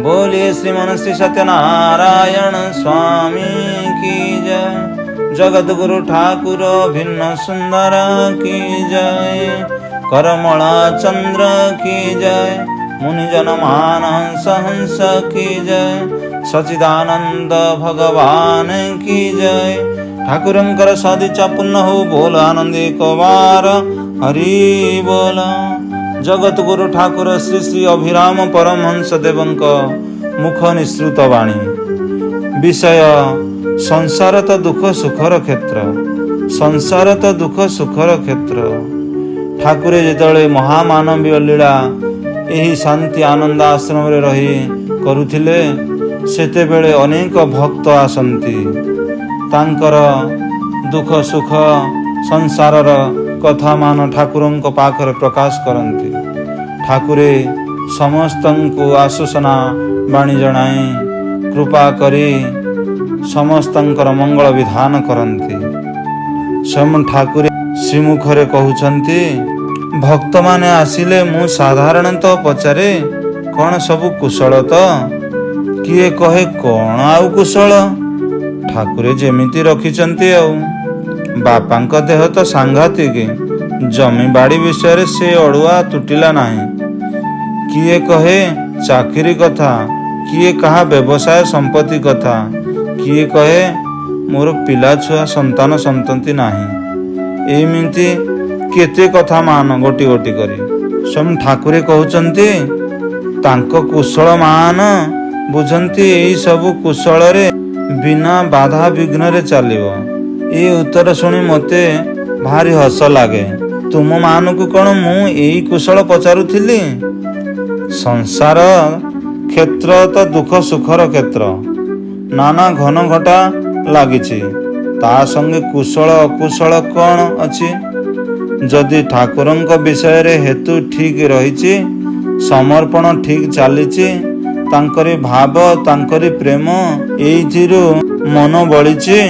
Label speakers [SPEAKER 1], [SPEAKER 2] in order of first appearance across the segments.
[SPEAKER 1] बोलिए श्रीमन श्री सत्यनारायण स्वामी की जय। जगत गुरु ठाकुर भिन्न सुंदर की जय। करमला चंद्र की जय। मुनिजन मानस हंस की जय। सचिदानंद भगवान की जय। ठाकुरंकर सदिच्छा पूर्ण हो बोल आनंदी कवार हरि बोल। जगत गुरु ठाकुर श्री श्री अभिराम परमहंस देवंक मुख निसृत वाणी। विषय संसार तो दुख सुखर क्षेत्र। संसार तो दुख सुखर क्षेत्र। ठाकुरे जेतले महामानवीय लीला एही शांति आनंद आश्रम रे रही करुथिले सेतेबेले अनेक भक्त आसंती तांकर दुख सुख संसारर कथा मान ठाकुरंक पाखरे प्रकाश करंती। ठाकुरे समस्तंकु आश्वासना बाणी जणाई कृपा करी समस्तंकर मंगल विधान करंती। स्वयं ठाकुरे श्रीमुखरे कहउछंती भक्त माने आसिले मु साधारणतः पचारे कौन सबु कुशल तो किए कहे कौन आउ कुशल। ठाकुरे जेमिति रखिचंती आउ बापांक देह तो सांघातिक जमी बाड़ी विषय से अड़ुआ तुटिला नहीं। किए कहे चाकरी कथा किए कहा व्यवसाय संपत्ति कथा किए कहे मोर पिला छुआ संतान संतति नहीं। एमिति केते कथा मान गोटी गोटी करी स्वयं ठाकुरे कहउचंती तांको कुशल मान बुझंती एई सबु कुशल रे बिना बाधा विघ्न रे चलिबो। ये उत्तर शुणी मते भारी हस लागे। तुम मान को कौन मु एई कुशल पचारुथिली। संसार क्षेत्र तो दुख सुखर क्षेत्र। नाना घन घटा लागिछि ता संगे कुशल अकुशल कौन अछि। जदि ठाकुरंक विषय रे हेतु ठीक रहिछि समर्पण ठीक चलीछि तांकरी भाव तांकरी प्रेम एइथिरु मन बलिछि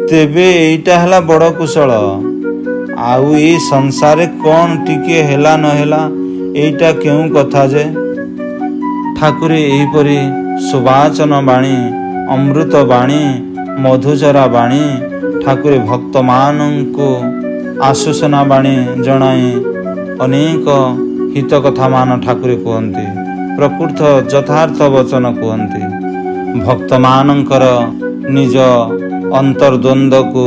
[SPEAKER 1] तेबे एइटा हला बड़ कुशल। आउ ए संसारे कौन टिके हेला न हेला एइटा केउ कथा जे। ठाकुरे एहिपरि सुवाचन बाणी अमृत बाणी मधुचरा बाणी ठाकुरे भक्त मानंकु आश्वासना बाणी जणाई अनेक हित कथा मान ठाकुरे कहती। प्रकृत यथार्थ वचन कहती। भक्त मानंकर निज अंतर्द्वंद को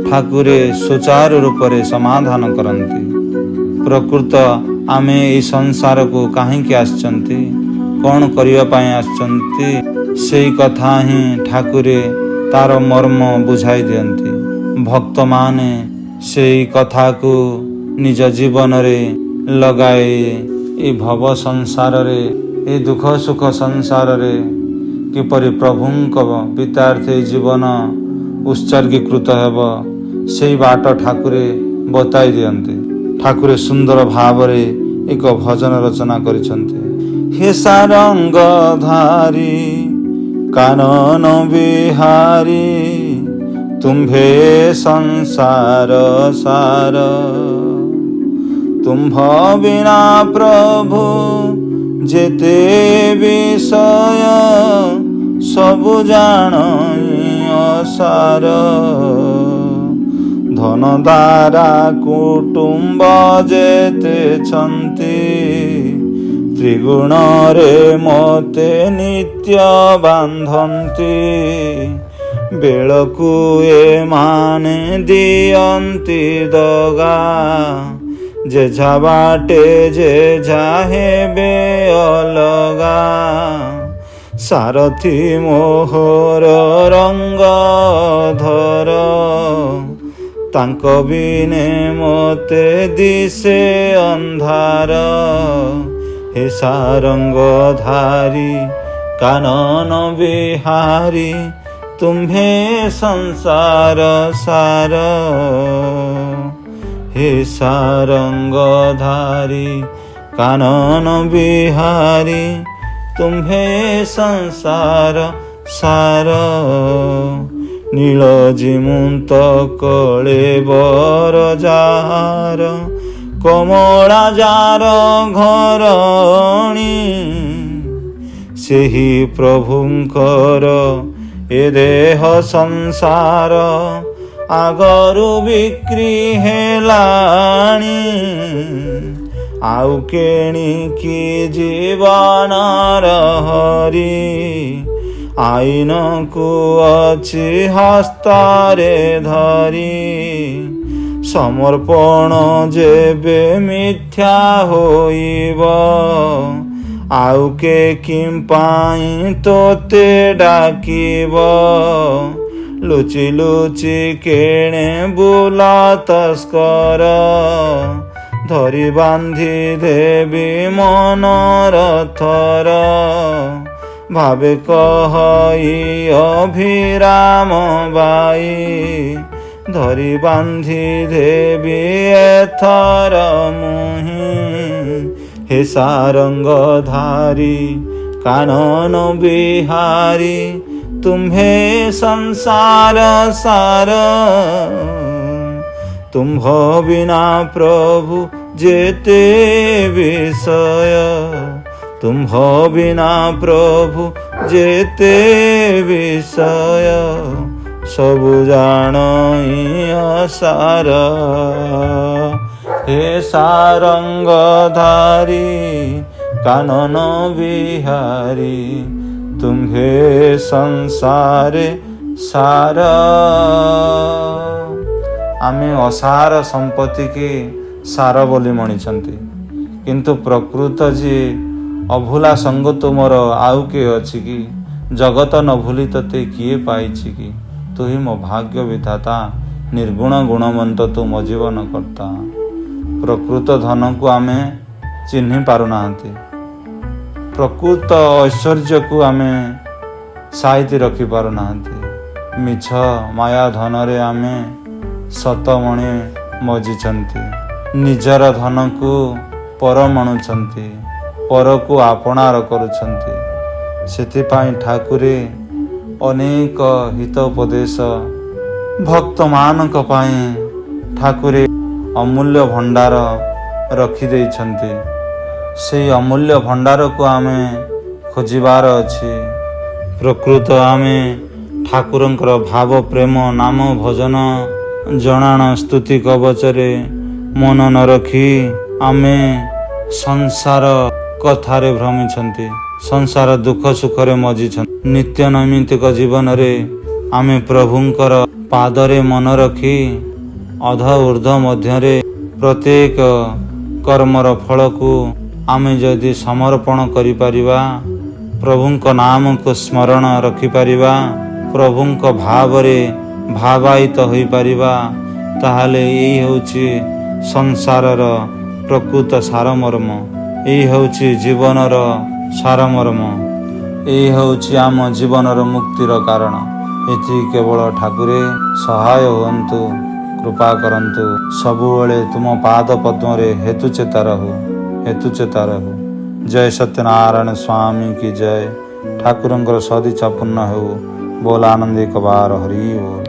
[SPEAKER 1] ठाकुरे सुचारु रूप से समाधान करती। प्रकृत आमे ए संसार को कहीं आसचंती कौन करिया पाए आसचंती सेई कथा ही ठाकुरे तार मर्म बुझाई दियंती। भक्त माने सेई कथा को निज जीवन रे लगाए ए भव संसार रे ए दुख सुख संसार रे किपरि प्रभुंक पितार्थे जीवन उत्सर्गीकृत हेब सेई बाट ठाकुरे बताई दियंते। ठाकुरे सुंदर भाव रे एक भजन रचना करिसंते। हे सारंग धारी कानन बिहारी तुम्भे संसार सार। तुम्भ बिना प्रभु जेते विषय सबु जानी असार। धन द्वारा कुटुंब जेते छंती त्रिगुण रे मते नित्य बांधंती। बेलकु ए माने दियंती दगा जेझा बाटे जेझा हेबे अलगा। सारथी मोहर रंग धर तांक बिने मते दिसे अंधार। हे सारंग धारी कानन बिहारी तुम्हे संसार सार। हे सारंग धारी कानन बिहारी तुम्हे संसार सार। नील जिमुंत कले बर जार कमला जार घरणी ସେହି ପ୍ରଭୁଙ୍କର ଏ ଦେହ ସଂସାର ଆଗରୁ ବିକ୍ରି ହେଲାଣି, ଆଉ କେଣିକି ଜୀବନର ହରି। ଆଇନକୁ ଅଛି ହସ୍ତରେ ଧରି, ସମର୍ପଣ ଯେବେ ମିଥ୍ୟା ହୋଇବ, ଆଉ କେ କିମ୍ପାଇଁ ତୋତେ ଡାକିବ। ଲୁଚି ଲୁଚି କେଣେ ବୁଲ ତସ୍କର, ଧରି ବାନ୍ଧି ଦେବି ମନର ଥର। ଭାବେ କହି ଅଭିରାମ ବାଇ, ଧରି ବାନ୍ଧି ଦେବି ଏଥର ମୁହିଁ। ହେ ସାରଙ୍ଗଧାରୀ କାନନ ବିହାରୀ, तुम्हे संसार सार। तुम्ह बिना प्रभु जेते विषय, तुम्ह बिना प्रभु जेते विषय। सबु जानी असार, हे सारंगधारी कानन बिहारी, तुम्हे संसारे सार। आमे असार संपत्ति की सार बोली मणिछंती, किंतु प्रकृत जी अभूला संग तुमर आउ के अछि कि। जगत न भूली तते किए पाइछि कि। तु ही मो भाग्य विधाता, निर्गुण गुणवंत तु मो जीवन कर्ता। प्रकृत धन को आमे चिन्हि पारुनाहांती, प्रकृत ऐश्वर्य को आमे साइति रखी पारुनाहांती। मिछ माया धन रे आमे सतमणि मजिछंती। निजर धन को पर मणुछंती, पर को आपणार करुछंती। सेथिपाई ठाकुरे अनेक हित उपदेश भक्त मानक पाई ठाकुरे अमूल्य भंडार रखी देइछंती। से अमूल्य भंडार को आमे खोजिबार अछि। प्रकृत आमे ठाकुरंकर भाव प्रेम नाम भजन जनाण स्तुति कवचरे मन न रखी आमे संसार कथारे भ्रमिछंती, संसार दुख सुखरे मजिछंती। नित्य नैमित्तिक जीवन रे आमे प्रभुंकर पादरे मन रखी अध ऊर्ध्व मध्यरे प्रत्येक कर्मर फल को आमे जदि समर्पण करि परिबा, प्रभुंक नाम को स्मरण रखि परिबा, प्रभुंक भावरे भावायित होई परिबा, ताहाले एही होछि संसारर प्रकृत सारमर्म। एही होछि जीवनर सारमर्म। एही होछि आम जीवनर मुक्तिर कारण। एथि केवल ठाकुरे सहाय हुअन्तु, कृपा करन्तु। सबुबेले तुम पाद पद्मरे हेतुचेता रहु, हेतुचेता रहु। जय सत्यनारायण स्वामी की जय। ठाकुरंकर सदिच्छा पूर्ण हो। बोल आनंदी कबार हरि बोल।